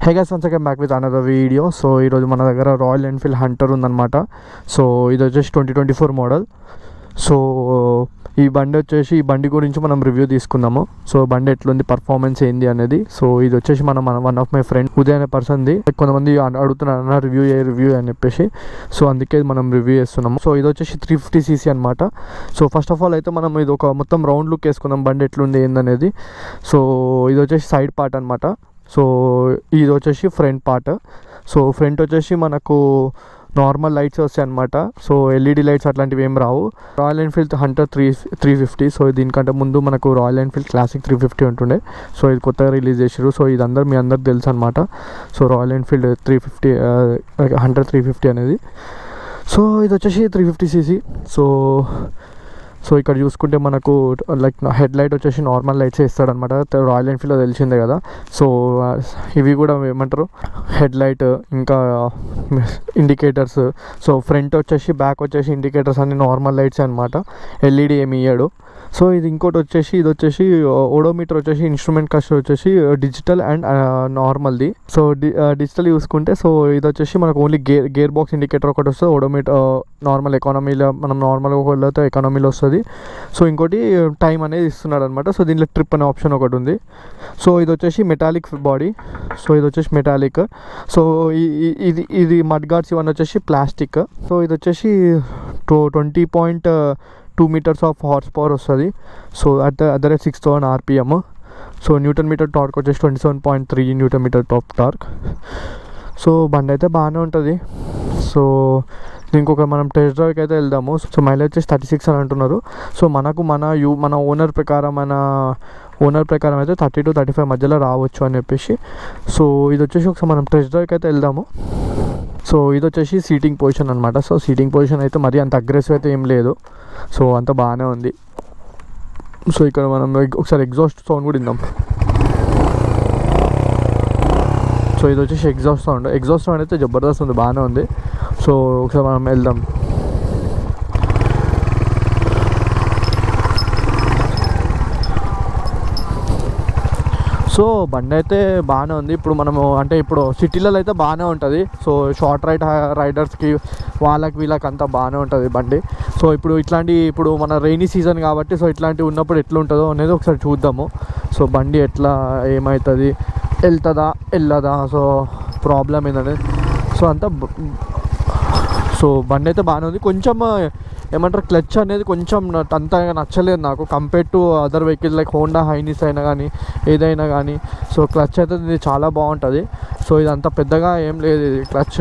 Hey guys, once again back with another video. So ఈరోజు మన దగ్గర రాయల్ ఎన్ఫీల్డ్ హంటర్ ఉందన్నమాట. సో ఇది వచ్చేసి 2024 మోడల్. సో ఈ బండి గురించి మనం రివ్యూ తీసుకుందాము. సో బండి ఎట్లుంది, పర్ఫార్మెన్స్ ఏంది అనేది. సో ఇది వచ్చేసి మన one of my friend Uday అనే పర్సన్ది. కొంతమంది అడుగుతున్నారు రివ్యూ అని చెప్పేసి. సో అందుకే మనం రివ్యూ చేస్తున్నాము. సో ఇది వచ్చేసి 350cc అనమాట. సో ఫస్ట్ ఆఫ్ ఆల్ అయితే మనం ఇది ఒక మొత్తం రౌండ్ లుక్ వేసుకుందాం, బండి ఎట్లుంది ఏందనేది. సో ఇది వచ్చేసి సైడ్ పార్ట్ అనమాట. సో ఇది వచ్చేసి ఫ్రంట్ పార్ట్. సో ఫ్రంట్ వచ్చేసి మనకు నార్మల్ లైట్స్ వస్తాయి అనమాట. సో ఎల్ఈడి లైట్స్ అట్లాంటివి ఏం రావు. Royal Enfield Hunter 350. సో దీనికంటే ముందు మనకు రాయల్ ఎన్ఫీల్డ్ క్లాసిక్ 350 ఉంటుండే. సో ఇది కొత్తగా రిలీజ్ చేసారు. సో ఇది మీ అందరికి తెలుసు అనమాట. సో రాయల్ ఎన్ఫీల్డ్ 350 హంటర్ 350 అనేది. సో ఇది వచ్చేసి 350cc. సో ఇక్కడ చూసుకుంటే మనకు లైక్ హెడ్ లైట్ వచ్చేసి నార్మల్ లైట్స్ ఇస్తాడనమాట. రాయల్ ఎన్ఫీల్డ్లో తెలిసిందే కదా. సో ఇవి కూడా ఏమంటారు, హెడ్ లైట్ ఇంకా ఇండికేటర్స్. సో ఫ్రంట్ వచ్చేసి బ్యాక్ వచ్చేసి ఇండికేటర్స్ అన్ని నార్మల్ లైట్స్ అనమాట, ఎల్ఈడి ఏమి ఇయ్యాడు. సో ఇది ఇంకోటి వచ్చేసి ఇది వచ్చేసి ఓడోమీటర్ వచ్చేసి ఇన్స్ట్రుమెంట్ క్లస్టర్ వచ్చేసి డిజిటల్ అండ్ నార్మల్ది. సో డిజిటల్ చూసుకుంటే సో ఇది వచ్చేసి మనకు ఓన్లీ గేర్ బాక్స్ ఇండికేటర్ ఒకటి వస్తుంది. ఓడోమీటర్ నార్మల్ ఎకానమీలో మనం నార్మల్గా వెళ్ళితే ఎకానమీలో వస్తుంది. సో ఇంకోటి టైం అనేది ఇస్తున్నాడు అనమాట. సో దీంట్లో ట్రిప్ అనే ఆప్షన్ ఒకటి ఉంది. సో ఇది వచ్చేసి మెటాలిక్ బాడీ. సో ఇది వచ్చేసి మెటాలిక్. సో ఇది మడ్ గార్డ్స్ ఇవన్నీ వచ్చేసి ప్లాస్టిక్. సో ఇది వచ్చేసి 20.2 meters ఆఫ్ హార్స్ పవర్ వస్తుంది. So at the rate 6000 RPM. So newton metre torque వచ్చేసి 27.3 newton metre top torque. So బండి అయితే బాగానే ఉంటుంది. సో ఇంకొక మనం టెస్ట్ డ్రైవ్కి అయితే వెళ్దాము. సో మైలేజ్ వచ్చేసి 36 అని అంటున్నారు. సో మన ఓనర్ ప్రకారం అయితే 30 to 35 మధ్యలో రావచ్చు అని చెప్పేసి. సో ఇది వచ్చేసి ఒకసారి మనం టెస్ట్ డ్రైవ్కి అయితే వెళ్దాము. సో ఇది వచ్చేసి సీటింగ్ పొజిషన్ అనమాట. సో సీటింగ్ పొజిషన్ అయితే మరీ అంత అగ్రెసివ్ అయితే ఏం లేదు. సో అంత బాగానే ఉంది. సో ఇక్కడ మనం ఒకసారి ఎగ్జాస్ట్ సౌండ్ కూడా విందాం. సో ఇది వచ్చేసి ఎగ్జాస్ట్ సౌండ్ అయితే జబర్దస్త్ ఉంది, బాగానే ఉంది. సో ఒకసారి మనం వెళ్దాం. సో బండి అయితే బాగానే ఉంది. ఇప్పుడు సిటీలలో అయితే బాగానే ఉంటుంది. సో షార్ట్ రైడర్స్కి వీళ్ళకి అంతా బాగానే ఉంటుంది బండి. సో ఇప్పుడు మన రైనీ సీజన్ కాబట్టి సో ఇట్లాంటివి ఉన్నప్పుడు ఎట్లా ఉంటుందో అనేది ఒకసారి చూద్దాము. సో బండి ఏమవుతుంది, వెళ్ళదా, సో ప్రాబ్లం ఏంటనేది. సో బండి అయితే బాగానే ఉంది. కొంచెం ఏమంటారు, క్లచ్ అనేది కొంచెం అంతగా నచ్చలేదు నాకు compare to other vehicles like Honda high knees అయినా కానీ ఏదైనా కానీ. సో క్లచ్ అయితే ఇది చాలా బాగుంటుంది. సో ఇది అంత పెద్దగా ఏం లేదు ఇది క్లచ్.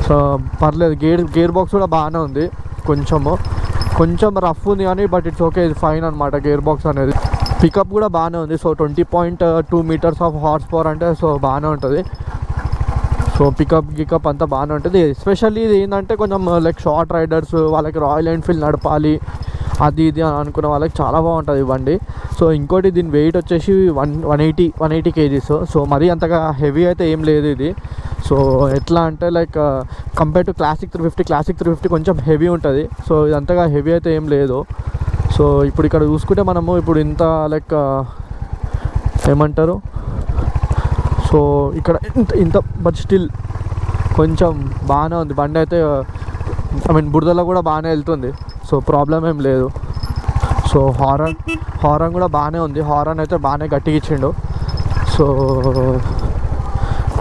సో పర్లేదు. గేర్ బాక్స్ కూడా బాగానే ఉంది. కొంచెం రఫ్ ఉంది కానీ బట్ ఇట్స్ ఓకే, ఇది ఫైన్ అనమాట గేర్ బాక్స్ అనేది. పికప్ కూడా బాగానే ఉంది. So 20.2 meters of horse power అంటే సో బాగానే ఉంటుంది. సో పికప్ అంతా బాగానే ఉంటుంది. ఎస్పెషల్లీ ఇది ఏంటంటే కొంచెం లైక్ షార్ట్ రైడర్స్ వాళ్ళకి రాయల్ ఎన్ఫీల్డ్ నడపాలి అది ఇది అని అనుకున్న వాళ్ళకి చాలా బాగుంటుంది బండి. సో ఇంకోటి దీని వెయిట్ వచ్చేసి 180 kgs. సో మరీ అంతగా హెవీ అయితే ఏం లేదు ఇది. సో ఎట్లా అంటే లైక్ కంపేర్ టు క్లాసిక్ 350 కొంచెం హెవీ ఉంటుంది. సో ఇది అంతగా హెవీ అయితే ఏం లేదు. సో ఇక్కడ చూసుకుంటే మనము ఇంత లైక్ ఏమంటారు, సో ఇక్కడ ఇంత బట్ స్టిల్ కొంచెం బాగానే ఉంది బండి అయితే. బురదలో కూడా బాగానే వెళ్తుంది. సో ప్రాబ్లం ఏం లేదు. సో హారన్ కూడా బాగానే ఉంది. హారన్ అయితే బాగానే గట్టిగా ఇచ్చిండు. సో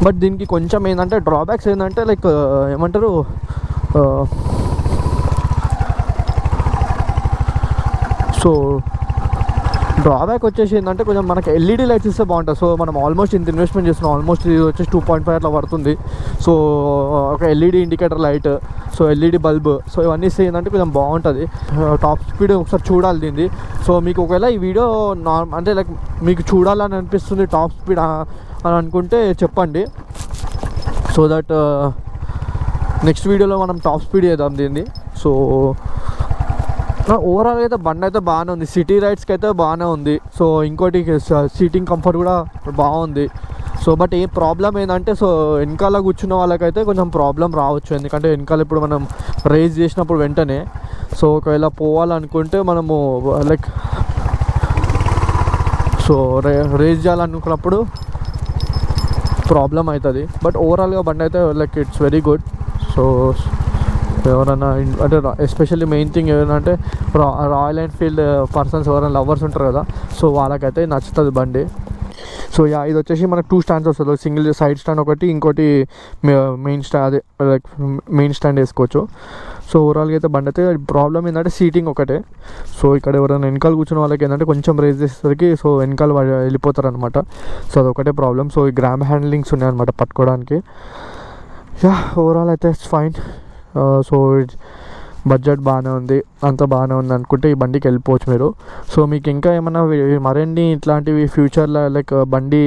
బట్ దీనికి కొంచెం ఏంటంటే డ్రాబ్యాక్స్ ఏంటంటే లైక్ ఏమంటారు, సో డ్రాబ్యాక్ వచ్చేసి ఏంటంటే కొంచెం మనకి ఎల్ఈడి లైట్స్ ఇస్తే బాగుంటుంది. సో మనం ఆల్మోస్ట్ ఇంత ఇన్వెస్ట్మెంట్ చేస్తున్నాం. ఆల్మోస్ట్ ఇది వచ్చేసి 2.5 అట్లా పడుతుంది. సో ఒక LED indicator light, so LED bulb, so ఇవన్నీ ఇస్తే ఏంటంటే కొంచెం బాగుంటుంది. టాప్ స్పీడ్ ఒకసారి చూడాలి దీన్ని. సో మీకు ఒకవేళ ఈ వీడియో అంటే లైక్ మీకు చూడాలని అనిపిస్తుంది టాప్ స్పీడ్ అని అనుకుంటే చెప్పండి. సో దట్ నెక్స్ట్ వీడియోలో మనం టాప్ స్పీడ్ చేద్దాం దీన్ని. సో ఓవరాల్ అయితే బండి అయితే బాగానే ఉంది. సిటీ రైడ్స్కి అయితే బాగానే ఉంది. సో ఇంకోటి సీటింగ్ కంఫర్ట్ కూడా బాగుంది. సో బట్ ఏ ప్రాబ్లం ఏంటంటే సో వెనకాల కూర్చున్న వాళ్ళకైతే కొంచెం ప్రాబ్లం రావచ్చు. ఎందుకంటే వెనకాల ఇప్పుడు మనం రేస్ చేసినప్పుడు వెంటనే సో ఒకవేళ పోవాలనుకుంటే మనము లైక్ సో రేస్ చేయాలనుకున్నప్పుడు ప్రాబ్లం అవుతుంది. బట్ ఓవరాల్గా బండి అయితే like it's very good. So ఎవరైనా అంటే ఎస్పెషల్లీ మెయిన్ థింగ్ ఏంటంటే రాయల్ ఎన్ఫీల్డ్ పర్సన్స్ ఎవరైనా లవర్స్ ఉంటారు కదా, సో వాళ్ళకైతే నచ్చుతుంది బండి. సో ఇది వచ్చేసి మనకు 2 స్టాండ్స్ వస్తుంది. సింగిల్ సైడ్ స్టాండ్ ఒకటి, ఇంకోటి మెయిన్ స్టాండ్, అదే లైక్ మెయిన్ స్టాండ్ వేసుకోవచ్చు. సో ఓవరాల్గా అయితే బండి అయితే ప్రాబ్లం ఏంటంటే సీటింగ్ ఒకటే. సో ఇక్కడ ఎవరైనా వెనకాల కూర్చున్న వాళ్ళకి ఏంటంటే కొంచెం రేస్ చేసేసరికి సో వెనకాల వెళ్ళిపోతారు అనమాట. సో అదొకటే ప్రాబ్లం. సో ఈ గ్రామ్ హ్యాండ్లింగ్స్ ఉన్నాయన్నమాట పట్టుకోవడానికి. ఓవరాల్ అయితే ఇట్స్ ఫైన్. సో బడ్జెట్ బాగానే ఉంది, అంత బాగానే ఉంది అనుకుంటే ఈ బండికి వెళ్ళిపోవచ్చు మీరు. సో మీకు ఇంకా ఏమైనా మరిన్ని ఇట్లాంటివి ఫ్యూచర్లో లైక్ బండి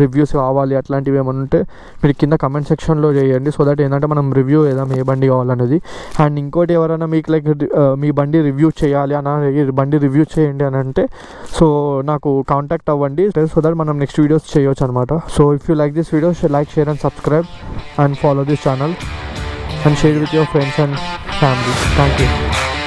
రివ్యూస్ కావాలి అట్లాంటివి ఏమైనా ఉంటే మీరు కింద కమెంట్ సెక్షన్లో చేయండి. సో దట్ ఏంటంటే మనం రివ్యూ వేద్దాం ఏ బండి కావాలనేది. అండ్ ఇంకోటి ఎవరైనా మీకు లైక్ మీ బండి రివ్యూ చేయాలి బండి రివ్యూ చేయండి అని అంటే సో నాకు కాంటాక్ట్ అవ్వండి. సో దట్ మనం నెక్స్ట్ వీడియోస్ చేయొచ్చు అనమాట. So if you like this video, like, share and subscribe and follow this channel and share with your friends and family. Thank you.